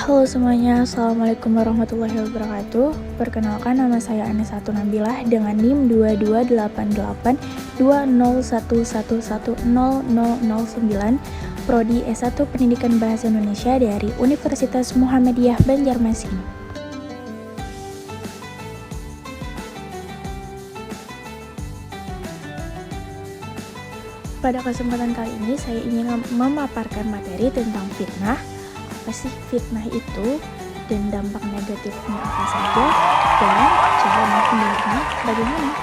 Halo semuanya, Assalamualaikum warahmatullahi wabarakatuh. Perkenalkan, nama saya Anisatu Nabilah dengan NIM 22882011110009, Prodi S1 Pendidikan Bahasa Indonesia dari Universitas Muhammadiyah Banjarmasin. Pada kesempatan kali ini saya ingin memaparkan materi tentang fitnah. Apa sih fitnah itu, dan dampak negatifnya apa saja, dan cara menghindarinya bagaimana?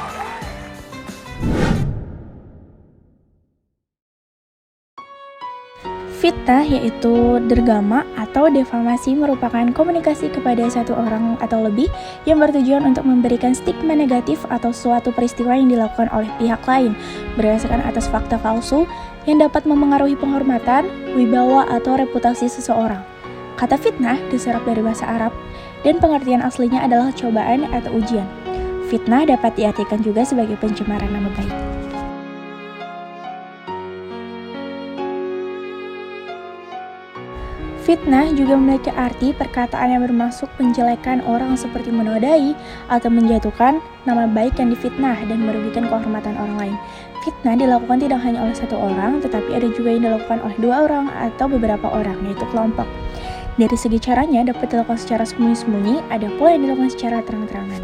Fitnah yaitu dergama atau defamasi merupakan komunikasi kepada satu orang atau lebih yang bertujuan untuk memberikan stigma negatif atau suatu peristiwa yang dilakukan oleh pihak lain berdasarkan atas fakta palsu yang dapat memengaruhi penghormatan, wibawa atau reputasi seseorang. Kata fitnah diserap dari bahasa Arab dan pengertian aslinya adalah cobaan atau ujian. Fitnah dapat diartikan juga sebagai pencemaran nama baik. Fitnah juga memiliki arti perkataan yang bermaksud menjelekan orang seperti menodai atau menjatuhkan nama baik yang difitnah dan merugikan kehormatan orang lain. Fitnah dilakukan tidak hanya oleh satu orang, tetapi ada juga yang dilakukan oleh dua orang atau beberapa orang, yaitu kelompok. Dari segi caranya dapat dilakukan secara sembunyi-sembunyi, ada pula yang dilakukan secara terang-terangan.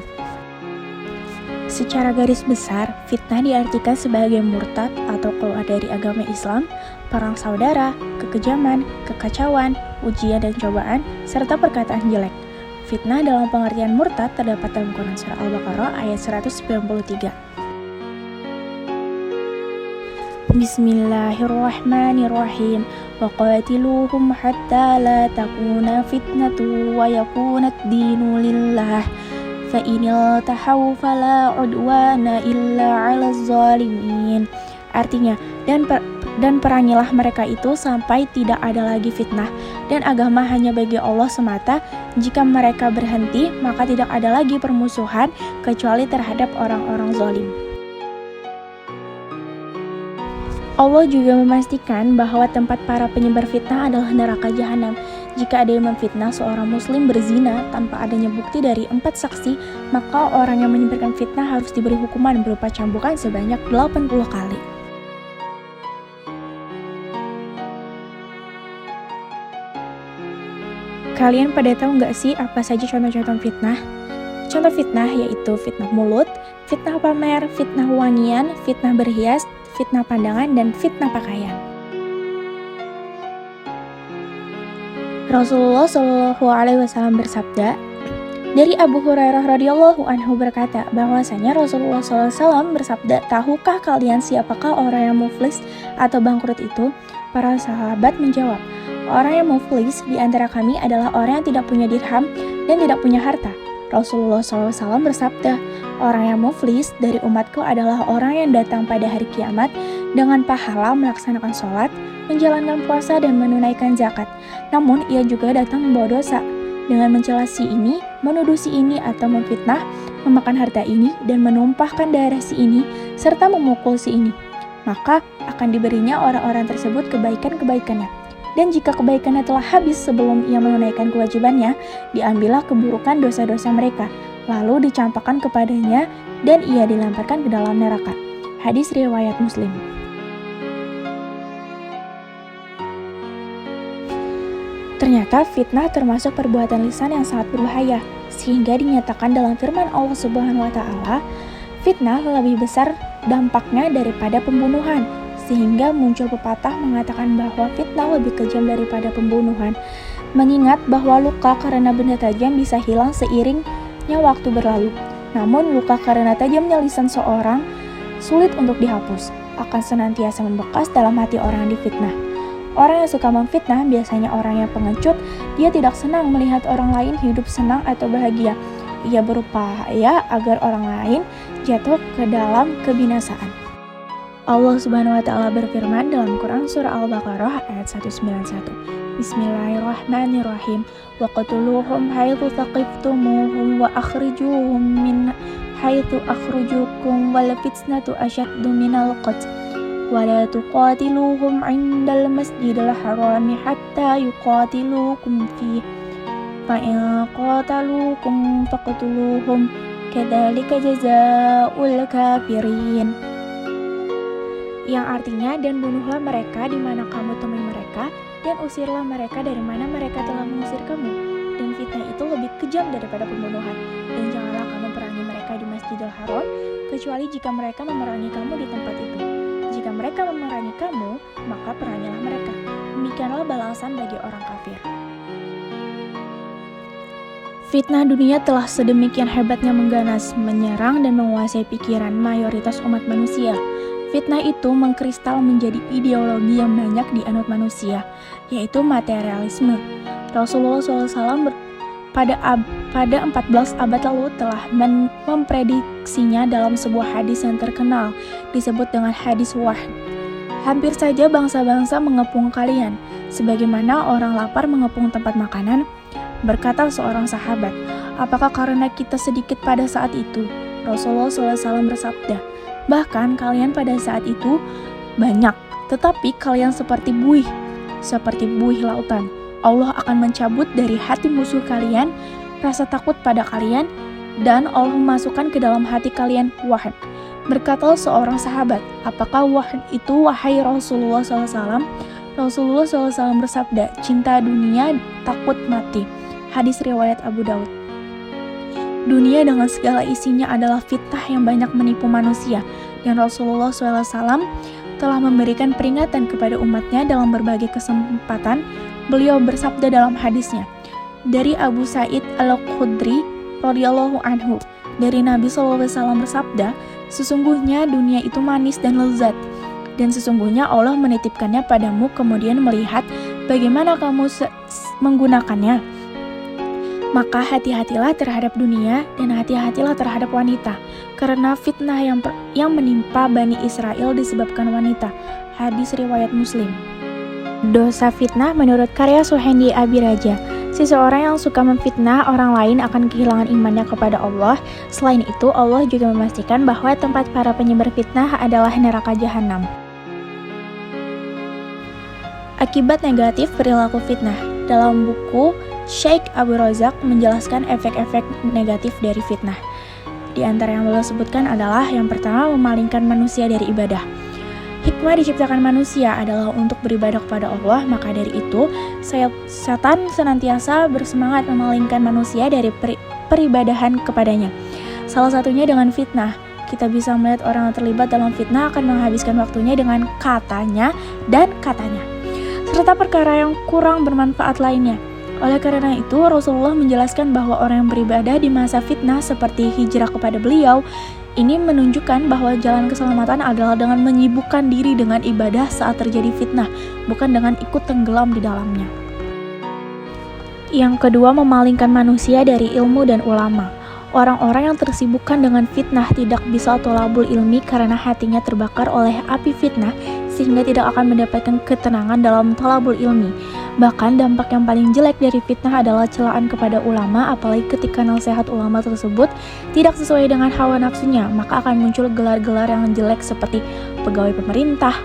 Secara garis besar, fitnah diartikan sebagai murtad atau keluar dari agama Islam, perang saudara, kekejaman, kekacauan, ujian dan cobaan, serta perkataan jelek. Fitnah dalam pengertian murtad terdapat dalam Quran Surah Al-Baqarah ayat 193. Bismillahirrahmanirrahim. Waqatiluhum hatta la takuna fitnatu wa yakuna ad-dinu lillah. Fa inil tahaw fala udwana illa 'alaz zalimin. Artinya, dan perangilah mereka itu sampai tidak ada lagi fitnah dan agama hanya bagi Allah semata. Jika mereka berhenti, maka tidak ada lagi permusuhan kecuali terhadap orang-orang zalim. Allah juga memastikan bahwa tempat para penyebar fitnah adalah neraka jahanam. Jika ada yang memfitnah seorang muslim berzina tanpa adanya bukti dari 4 saksi, maka orang yang menyebarkan fitnah harus diberi hukuman berupa cambukan sebanyak 80 kali. Kalian pada tahu nggak sih apa saja contoh-contoh fitnah? Contoh fitnah yaitu fitnah mulut, fitnah pamer, fitnah wangian, fitnah berhias, fitnah pandangan, dan fitnah pakaian. Rasulullah SAW bersabda, dari Abu Hurairah radhiyallahu anhu berkata bahwasanya Rasulullah SAW bersabda, tahukah kalian siapakah orang yang muflis atau bangkrut itu? Para sahabat menjawab, orang yang muflis di antara kami adalah orang yang tidak punya dirham dan tidak punya harta. Rasulullah SAW bersabda, orang yang muflis dari umatku adalah orang yang datang pada hari kiamat dengan pahala melaksanakan sholat, menjalankan puasa, dan menunaikan zakat. Namun ia juga datang membawa dosa dengan mencela si ini, menuduh si ini atau memfitnah, memakan harta ini, dan menumpahkan darah si ini, serta memukul si ini. Maka akan diberinya orang-orang tersebut kebaikan-kebaikannya. Dan jika kebaikannya telah habis sebelum ia menunaikan kewajibannya, diambillah keburukan dosa-dosa mereka, lalu dicampakkan kepadanya, dan ia dilemparkan ke dalam neraka. Hadis riwayat Muslim. Ternyata fitnah termasuk perbuatan lisan yang sangat berbahaya, sehingga dinyatakan dalam firman Allah Subhanahu wa Ta'ala, fitnah lebih besar dampaknya daripada pembunuhan. Sehingga muncul pepatah mengatakan bahwa fitnah lebih kejam daripada pembunuhan, mengingat bahwa luka karena benda tajam bisa hilang seiringnya waktu berlalu. Namun luka karena tajamnya lisan seorang sulit untuk dihapus, akan senantiasa membekas dalam hati orang yang difitnah. Orang yang suka memfitnah biasanya orang yang pengecut. Dia tidak senang melihat orang lain hidup senang atau bahagia. Ia berupaya agar orang lain jatuh ke dalam kebinasaan. Allah Subhanahu wa Ta'ala berfirman dalam Quran Surah Al-Baqarah ayat 191. Bismillahirrahmanirrahim. Waqtuluhum haitsu thaqiftumuhum wa akhrijuhum min haitsu akhrajukum wal fitnatu asyaddu minal qatl. Wa la tuqatiluhum 'indal masjidil harami hatta yuqatilukum fihi Fa'in qatalukum faqtuluhum kadzalika jazaa'ul kafirin. Yang artinya, dan bunuhlah mereka di mana kamu temui mereka, dan usirlah mereka dari mana mereka telah mengusir kamu. Dan fitnah itu lebih kejam daripada pembunuhan. Dan janganlah kamu perangi mereka di Masjidil Haram, kecuali jika mereka memerangi kamu di tempat itu. Jika mereka memerangi kamu, maka perangilah mereka. Demikianlah balasan bagi orang kafir. Fitnah dunia telah sedemikian hebatnya mengganas, menyerang dan menguasai pikiran mayoritas umat manusia. Fitnah itu mengkristal menjadi ideologi yang banyak dianut manusia, yaitu materialisme. Rasulullah SAW pada 14 abad lalu telah memprediksinya dalam sebuah hadis yang terkenal, disebut dengan hadis wahd. Hampir saja bangsa-bangsa mengepung kalian, sebagaimana orang lapar mengepung tempat makanan. Berkata seorang sahabat, apakah karena kita sedikit pada saat itu? Rasulullah SAW bersabda, bahkan kalian pada saat itu banyak, tetapi kalian seperti buih lautan. Allah akan mencabut dari hati musuh kalian rasa takut pada kalian, dan Allah memasukkan ke dalam hati kalian wahd. Berkata seorang sahabat, apakah wahd itu wahai Rasulullah SAW? Rasulullah SAW bersabda, cinta dunia, takut mati. Hadis riwayat Abu Daud. Dunia dengan segala isinya adalah fitnah yang banyak menipu manusia, dan Rasulullah SAW telah memberikan peringatan kepada umatnya dalam berbagai kesempatan. Beliau bersabda dalam hadisnya, dari Abu Sa'id Al-Khudri radhiyallahu anhu, dari Nabi SAW bersabda, sesungguhnya dunia itu manis dan lezat, dan sesungguhnya Allah menitipkannya padamu kemudian melihat bagaimana kamu menggunakannya. Maka hati-hatilah terhadap dunia dan hati-hatilah terhadap wanita, karena fitnah yang menimpa Bani Israel disebabkan wanita. Hadis riwayat Muslim. Dosa fitnah menurut karya Suhendi Abiraja. Seseorang yang suka memfitnah orang lain akan kehilangan imannya kepada Allah. Selain itu, Allah juga memastikan bahwa tempat para penyebar fitnah adalah neraka jahanam. Akibat negatif perilaku fitnah. Dalam buku Syekh Abu Razak menjelaskan efek-efek negatif dari fitnah. Di antara yang beliau sebutkan adalah yang pertama, memalingkan manusia dari ibadah. Hikmah diciptakan manusia adalah untuk beribadah kepada Allah, maka dari itu setan senantiasa bersemangat memalingkan manusia dari peribadahan kepadanya. Salah satunya dengan fitnah. Kita bisa melihat orang yang terlibat dalam fitnah akan menghabiskan waktunya dengan katanya dan katanya, serta perkara yang kurang bermanfaat lainnya. Oleh karena itu, Rasulullah menjelaskan bahwa orang yang beribadah di masa fitnah seperti hijrah kepada beliau, ini menunjukkan bahwa jalan keselamatan adalah dengan menyibukkan diri dengan ibadah saat terjadi fitnah, bukan dengan ikut tenggelam di dalamnya. Yang kedua, memalingkan manusia dari ilmu dan ulama. Orang-orang yang tersibukkan dengan fitnah tidak bisa tholabul ilmi karena hatinya terbakar oleh api fitnah, sehingga tidak akan mendapatkan ketenangan dalam tholabul ilmi. Bahkan dampak yang paling jelek dari fitnah adalah celaan kepada ulama, apalagi ketika nasihat ulama tersebut tidak sesuai dengan hawa nafsunya, maka akan muncul gelar-gelar yang jelek seperti pegawai pemerintah,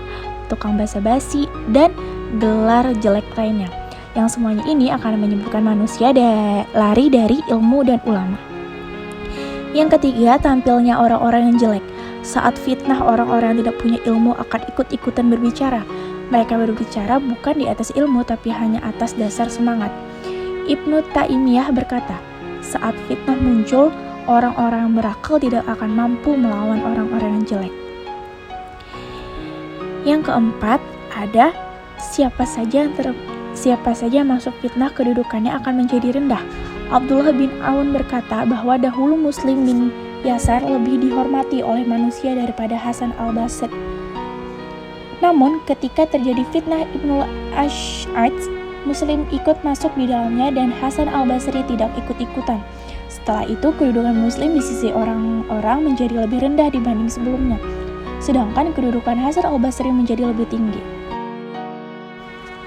tukang basa-basi, dan gelar jelek lainnya. Yang semuanya ini akan menyebabkan manusia lari dari ilmu dan ulama. Yang ketiga, tampilnya orang-orang yang jelek. Saat fitnah, orang-orang yang tidak punya ilmu akan ikut-ikutan berbicara. Mereka berbicara bukan di atas ilmu, tapi hanya atas dasar semangat. Ibnu Taimiyah berkata, saat fitnah muncul, orang-orang yang berakal tidak akan mampu melawan orang-orang yang jelek. Yang keempat, ada siapa saja yang masuk fitnah, kedudukannya akan menjadi rendah. Abdullah bin Aun berkata bahwa dahulu Muslim bin Yasar lebih dihormati oleh manusia daripada Hasan al-Basri. Namun, ketika terjadi fitnah Ibnu Ash'ad, Muslim ikut masuk di dalamnya dan Hasan al-Basri tidak ikut-ikutan. Setelah itu, kedudukan Muslim di sisi orang-orang menjadi lebih rendah dibanding sebelumnya. Sedangkan kedudukan Hasan al-Basri menjadi lebih tinggi.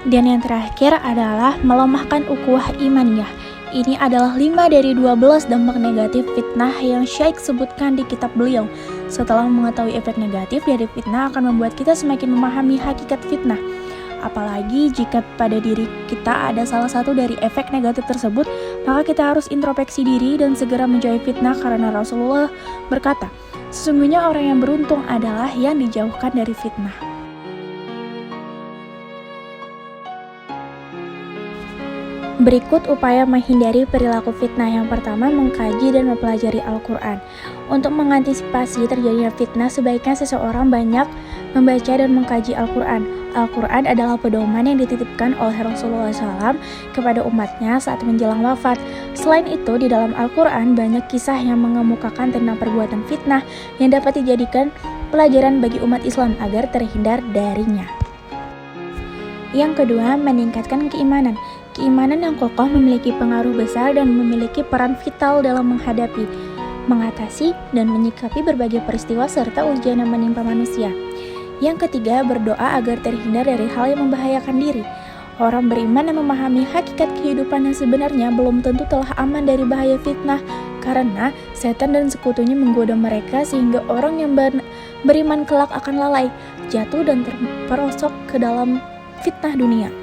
Dan yang terakhir adalah melemahkan ukhuwah imaniyah. Ini adalah 5 dari 12 dampak negatif fitnah yang Syekh sebutkan di kitab beliau. Setelah mengetahui efek negatif dari fitnah akan membuat kita semakin memahami hakikat fitnah. Apalagi jika pada diri kita ada salah satu dari efek negatif tersebut, Maka kita harus introspeksi diri dan segera menjauhi fitnah karena Rasulullah berkata, sesungguhnya orang yang beruntung adalah yang dijauhkan dari fitnah. Berikut upaya menghindari perilaku fitnah. Yang pertama, mengkaji dan mempelajari Al-Quran. Untuk mengantisipasi terjadinya fitnah, sebaiknya seseorang banyak membaca dan mengkaji Al-Quran. Al-Quran adalah pedoman yang dititipkan oleh Rasulullah SAW kepada umatnya saat menjelang wafat. Selain itu, di dalam Al-Quran banyak kisah yang mengemukakan tentang perbuatan fitnah yang dapat dijadikan pelajaran bagi umat Islam agar terhindar darinya. Yang kedua, meningkatkan keimanan. Keimanan yang kokoh memiliki pengaruh besar dan memiliki peran vital dalam menghadapi, mengatasi, dan menyikapi berbagai peristiwa serta ujian yang menimpa manusia. Yang ketiga, berdoa agar terhindar dari hal yang membahayakan diri. Orang beriman yang memahami hakikat kehidupan yang sebenarnya belum tentu telah aman dari bahaya fitnah, karena setan dan sekutunya menggoda mereka sehingga orang yang beriman kelak akan lalai, jatuh dan terperosok ke dalam fitnah dunia.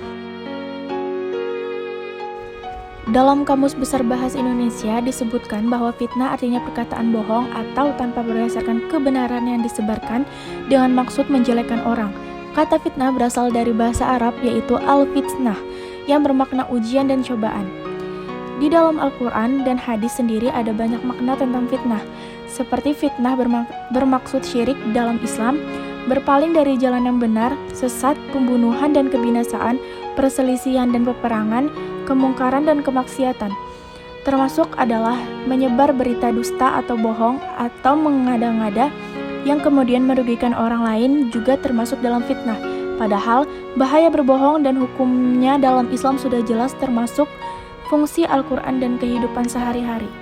Dalam Kamus Besar Bahasa Indonesia disebutkan bahwa fitnah artinya perkataan bohong atau tanpa berdasarkan kebenaran yang disebarkan dengan maksud menjelekkan orang. Kata fitnah berasal dari bahasa Arab yaitu al-fitnah yang bermakna ujian dan cobaan. Di dalam Al-Quran dan hadis sendiri ada banyak makna tentang fitnah, seperti fitnah bermaksud syirik dalam Islam, berpaling dari jalan yang benar, sesat, pembunuhan dan kebinasaan, perselisihan dan peperangan, kemungkaran dan kemaksiatan. Termasuk adalah menyebar berita dusta atau bohong atau mengada-ngada yang kemudian merugikan orang lain juga termasuk dalam fitnah. Padahal bahaya berbohong dan hukumnya dalam Islam sudah jelas termasuk fungsi Al-Quran dan kehidupan sehari-hari.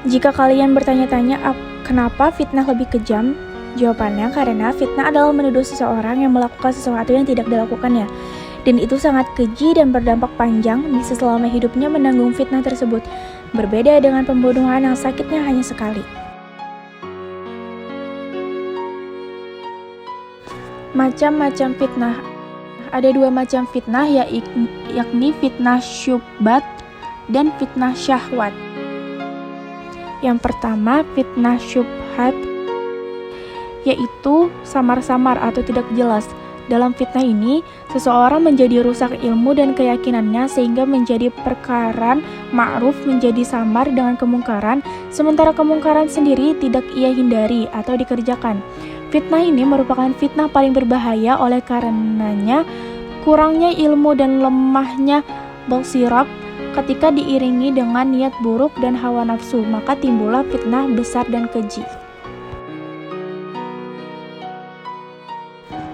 Jika kalian bertanya-tanya kenapa fitnah lebih kejam, jawabannya karena fitnah adalah menuduh seseorang yang melakukan sesuatu yang tidak dilakukannya. Dan itu sangat keji dan berdampak panjang, bisa selama hidupnya menanggung fitnah tersebut. Berbeda dengan pembunuhan yang sakitnya hanya sekali. Macam-macam fitnah. Ada dua macam fitnah, yakni fitnah syubhat dan fitnah syahwat. Yang pertama, fitnah syubhat, yaitu samar-samar atau tidak jelas. Dalam fitnah ini, seseorang menjadi rusak ilmu dan keyakinannya sehingga menjadi perkara ma'ruf menjadi samar dengan kemungkaran, sementara kemungkaran sendiri tidak ia hindari atau dikerjakan. Fitnah ini merupakan fitnah paling berbahaya oleh karenanya kurangnya ilmu dan lemahnya basirah ketika diiringi dengan niat buruk dan hawa nafsu, maka timbullah fitnah besar dan keji.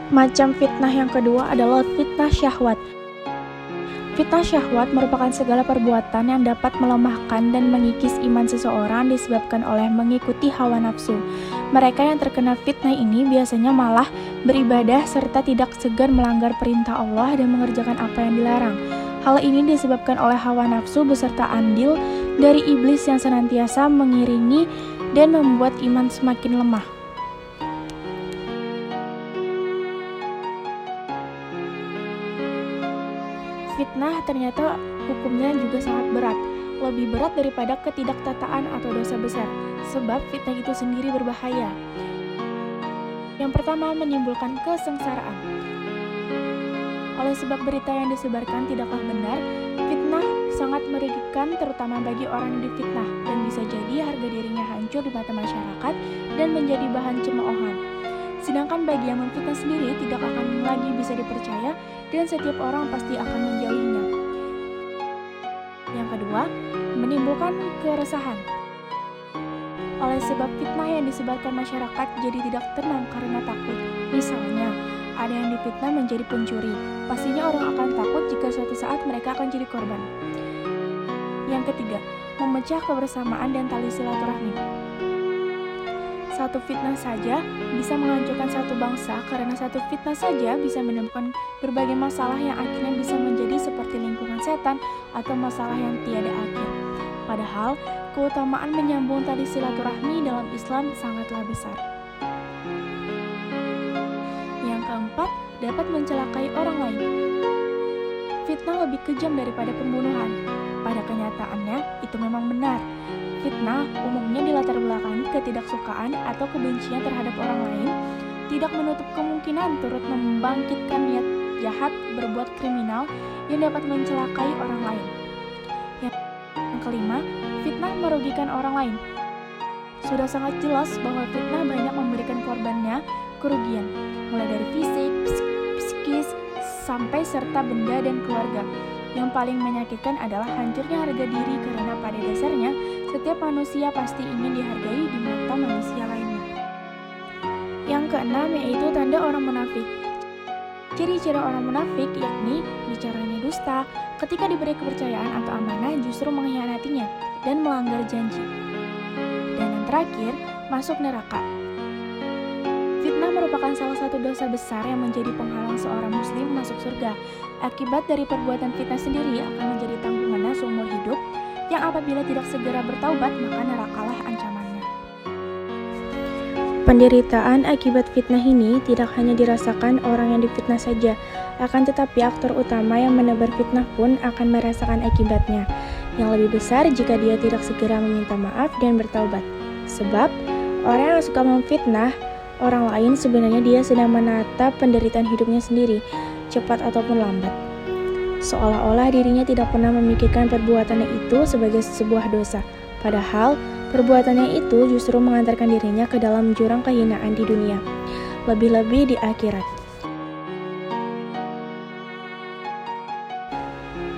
Macam fitnah yang kedua adalah fitnah syahwat. Fitnah syahwat merupakan segala perbuatan yang dapat melemahkan dan mengikis iman seseorang disebabkan oleh mengikuti hawa nafsu. Mereka yang terkena fitnah ini biasanya malah beribadah serta tidak segan melanggar perintah Allah dan mengerjakan apa yang dilarang. Hal ini disebabkan oleh hawa nafsu beserta andil dari iblis yang senantiasa mengiringi dan membuat iman semakin lemah. Fitnah ternyata hukumnya juga sangat berat, lebih berat daripada ketidaktataan atau dosa besar, sebab fitnah itu sendiri berbahaya. Yang pertama, menimbulkan kesengsaraan. Oleh sebab berita yang disebarkan tidaklah benar, fitnah sangat merugikan terutama bagi orang yang difitnah dan bisa jadi harga dirinya hancur di mata masyarakat dan menjadi bahan cemoohan. Sedangkan bagi yang memfitnah sendiri tidak akan lagi bisa dipercaya dan setiap orang pasti akan menjauhinya. Yang kedua, menimbulkan keresahan. Oleh sebab fitnah yang disebarkan masyarakat jadi tidak tenang karena takut. Misalnya, ada yang difitnah menjadi pencuri. Pastinya orang akan takut jika suatu saat mereka akan jadi korban. Yang ketiga, memecah kebersamaan dan tali silaturahmi. Satu fitnah saja bisa menghancurkan satu bangsa karena satu fitnah saja bisa menimbulkan berbagai masalah yang akhirnya bisa menjadi seperti lingkungan setan atau masalah yang tiada akhir. Padahal, keutamaan menyambung tali silaturahmi dalam Islam sangatlah besar. Yang keempat, dapat mencelakai orang lain. Fitnah lebih kejam daripada pembunuhan. Pada kenyataannya, itu memang benar. Fitnah umumnya dilatar belakangi ketidaksukaan atau kebencian terhadap orang lain, tidak menutup kemungkinan turut membangkitkan niat jahat berbuat kriminal yang dapat mencelakai orang lain. Yang kelima, fitnah merugikan orang lain. Sudah sangat jelas bahwa fitnah banyak memberikan korbannya kerugian, mulai dari fisik, psikis, sampai serta benda dan keluarga. Yang paling menyakitkan adalah hancurnya harga diri karena pada dasarnya setiap manusia pasti ingin dihargai di mata manusia lainnya. Yang keenam yaitu tanda orang munafik. Ciri-ciri orang munafik yakni bicaranya dusta, ketika diberi kepercayaan atau amanah justru mengkhianatinya dan melanggar janji. Dan yang terakhir, masuk neraka. Fitnah merupakan salah satu dosa besar yang menjadi penghalang seorang muslim masuk surga. Akibat dari perbuatan fitnah sendiri akan menjadi tanggungannya seumur hidup, yang apabila tidak segera bertaubat maka nerakalah ancamannya. Penderitaan akibat fitnah ini tidak hanya dirasakan orang yang difitnah saja, akan tetapi aktor utama yang menebar fitnah pun akan merasakan akibatnya, yang lebih besar jika dia tidak segera meminta maaf dan bertaubat. Sebab, orang yang suka memfitnah orang lain sebenarnya dia sedang menatap penderitaan hidupnya sendiri, cepat ataupun lambat. Seolah-olah dirinya tidak pernah memikirkan perbuatannya itu sebagai sebuah dosa, padahal perbuatannya itu justru mengantarkan dirinya ke dalam jurang kehinaan di dunia, lebih-lebih di akhirat.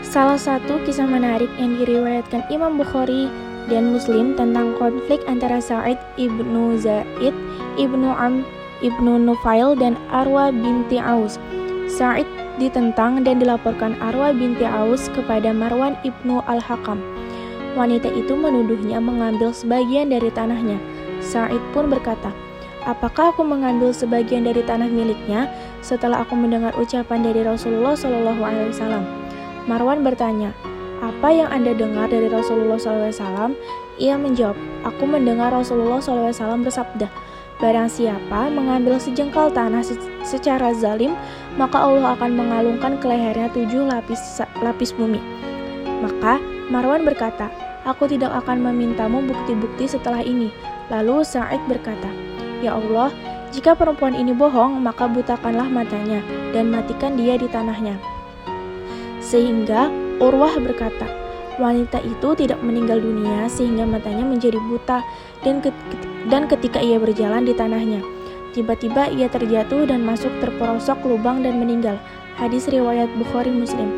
Salah satu kisah menarik yang diriwayatkan Imam Bukhari dan Muslim tentang konflik antara Sa'id ibnu Zaid, ibnu Am, ibnu Nufail, dan Arwa binti Aus. Sa'id ditentang dan dilaporkan Arwa binti Aus kepada Marwan ibnu Al-Hakam. Wanita itu menuduhnya mengambil sebagian dari tanahnya. Sa'id pun berkata, "Apakah aku mengambil sebagian dari tanah miliknya setelah aku mendengar ucapan dari Rasulullah SAW?" Marwan bertanya, "Apa yang Anda dengar dari Rasulullah SAW?" Ia menjawab, "Aku mendengar Rasulullah SAW bersabda, barang siapa mengambil sejengkal tanah secara zalim, maka Allah akan mengalungkan ke lehernya 7 lapis bumi." Maka Marwan berkata, "Aku tidak akan memintamu bukti-bukti setelah ini." Lalu Sa'id berkata, "Ya Allah, jika perempuan ini bohong, maka butakanlah matanya dan matikan dia di tanahnya." Sehingga Urwah berkata, wanita itu tidak meninggal dunia sehingga matanya menjadi buta, dan ketika ia berjalan di tanahnya, tiba-tiba ia terjatuh dan masuk terperosok lubang dan meninggal. Hadis riwayat Bukhari Muslim.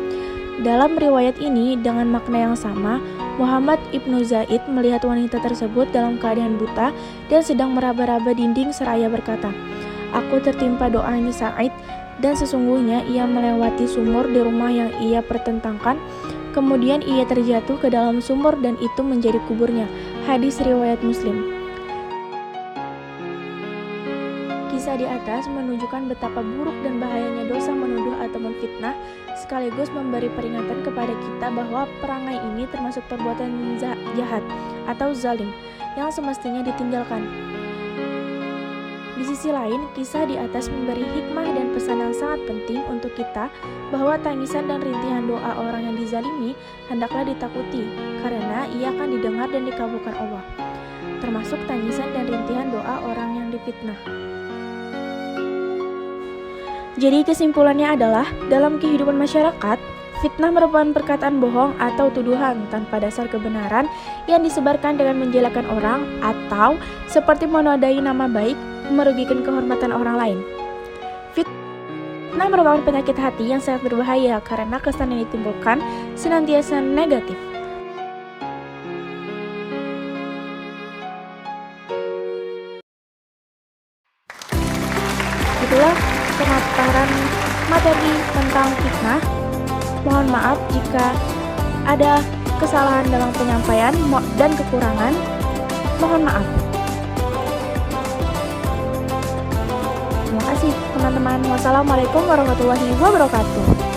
Dalam riwayat ini dengan makna yang sama, Muhammad ibnu Zaid melihat wanita tersebut dalam keadaan buta dan sedang meraba-raba dinding seraya berkata, "Aku tertimpa doanya Sa'id, dan sesungguhnya ia melewati sumur di rumah yang ia pertentangkan. Kemudian ia terjatuh ke dalam sumur dan itu menjadi kuburnya." Hadis riwayat Muslim. Kisah di atas menunjukkan betapa buruk dan bahayanya dosa menuduh atau memfitnah, sekaligus memberi peringatan kepada kita bahwa perangai ini termasuk perbuatan jahat atau zalim yang semestinya ditinggalkan. Di sisi lain, kisah di atas memberi hikmah dan pesan yang sangat penting untuk kita bahwa tangisan dan rintihan doa orang yang dizalimi hendaklah ditakuti, karena ia akan didengar dan dikabulkan Allah, termasuk tangisan dan rintihan doa orang yang difitnah. Jadi kesimpulannya adalah, dalam kehidupan masyarakat, fitnah merupakan perkataan bohong atau tuduhan tanpa dasar kebenaran yang disebarkan dengan menjelekkan orang atau seperti menodai nama baik, merugikan kehormatan orang lain. Fitnah merupakan penyakit hati yang sangat berbahaya karena kesan yang ditimbulkan senantiasa negatif. Itulah pemaparan materi tentang fitnah. Mohon maaf jika ada kesalahan dalam penyampaian dan kekurangan. Mohon maaf. Terima kasih teman-teman. Wassalamualaikum warahmatullahi wabarakatuh.